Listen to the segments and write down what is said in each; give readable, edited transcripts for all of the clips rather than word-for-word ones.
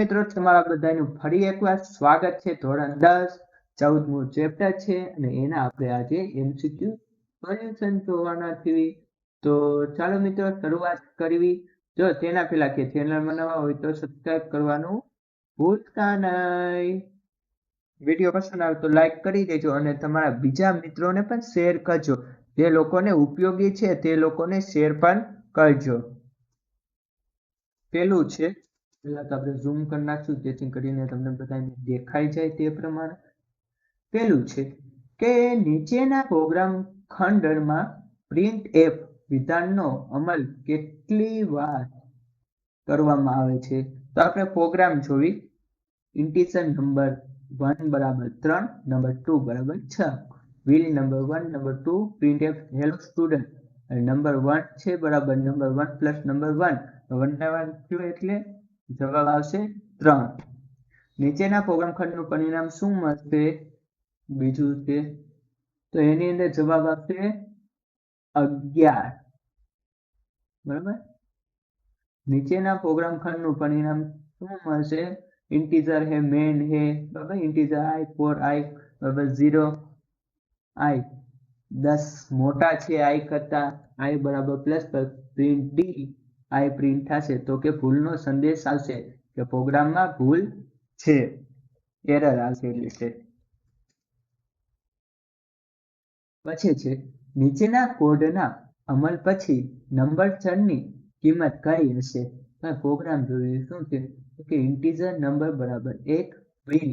મિત્રો, તમારા બધાનું ફરી એકવાર સ્વાગત છે. ધોરણ 10 14મું ચેપ્ટર છે અને એના આપણે આજે MCQ સોલ્યુશન જોવાના છીએ. તો ચાલો મિત્રો શરૂઆત કરવી. જો તેના પહેલા કે ચેનલમાં નવા હોય તો સબસ્ક્રાઇબ કરવાનું ભૂલતા નહીં. વિડીયો પસંદ આવે તો લાઈક કરી દેજો અને તમારા બીજા મિત્રોને પણ શેર કરજો. જે લોકોને ઉપયોગી છે તે લોકોને શેર પણ કરજો. પેલું છે, પહેલા તો આપણે ઝૂમ કરી નાખશું જેથી કરીને તમને બધાને દેખાઈ જાય તે પ્રમાણે. પેલું છે કે નીચેના પ્રોગ્રામ ખંડમાં પ્રિન્ટએફ વિધાનનો અમલ કેટલી વાર કરવામાં આવે છે. તો આપણે પ્રોગ્રામ જોવી. ઇન્ટિજર નંબર 1 બરાબર 3, નંબર 2 બરાબર 6, wheel number 1, number 2, printf hello student, number 1 છે બરાબર નંબર 1 પ્લસ નંબર 1, 1 ને 1 થયું એટલે જવાબ આવશે 3. નીચેના પ્રોગ્રામ ખંડનું પરિણામ શું મળશે? બીજું છે તો એની અંદર જવાબ આવશે 11. બરાબર. નીચેના પ્રોગ્રામ ખંડનું પરિણામ શું મળશે? इंटीजर है, मेन है, बराबर. इंटीजर आई फॉर आई बराबर 0, आई 10 मोटा છે आई કરતા, आई બરાબર પ્લસ પ્રિન્ટ ડી, आई પ્રિન્ટ થશે તો કે ભૂલનો સંદેશ આવશે કે પ્રોગ્રામમાં ભૂલ છે, એરર આવશે એટલે. પછી છે નીચેના કોડના અમલ પછી નંબર ચરની કિંમત કઈ હશે? પ્રોગ્રામ જોઈએ શું છે કે ઇન્ટીજર નંબર બરાબર 1, વ્હીલ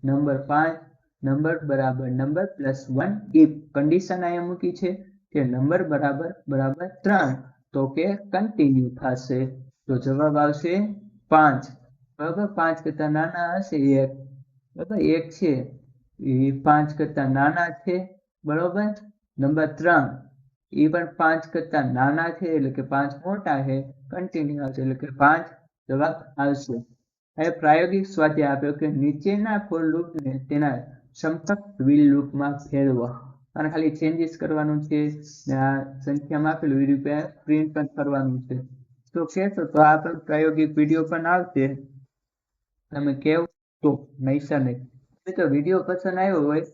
નંબર 5, નંબર બરાબર નંબર પ્લસ 1, ઇફ કન્ડિશન અહીંયા મૂકી છે કે નંબર બરાબર 3 તો કે કન્ટિન્યુ થશે તો જવાબ આવશે 5. બરાબર. 5 કરતા નાના હશે 1, બરાબર. 1 છે એ 5 કરતા નાના છે, બરોબર. નંબર 3 એ પણ 5 કરતા નાના છે એટલે કે 5 મોટા છે, કન્ટિન્યુ આવશે એટલે કે 5 જવાબ આવશે. હવે પ્રાયોગિક સ્વાધ્યાય આપ્યો કે નીચેના ફોર લૂપને તેના સમકક્ષ વ્હીલ લૂપમાં ફેરવો. અને ખાલી ચેન્જીસ કરવાનું છે. આ સંખ્યામાં આપેલું એ રીતે પ્રિન્ટ પણ કરવાનું છે. તો કહેશો તો આ પણ પ્રાયોગિક વિડીયો પણ આવશે. તમે કેવો તો નહીસર નહીં. તો વિડીયો પસંદ આવ્યો હોય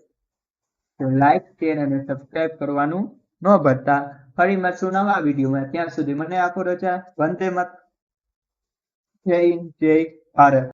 તો લાઈક, શેર અને સબસ્ક્રાઇબ કરવાનું ન ભૂલતા. ફરી મળશું નવા વિડીયોમાં. ત્યાં સુધી મને આપો રજા. વંદે માતરમ. જય હિન્દ, જય ભારત.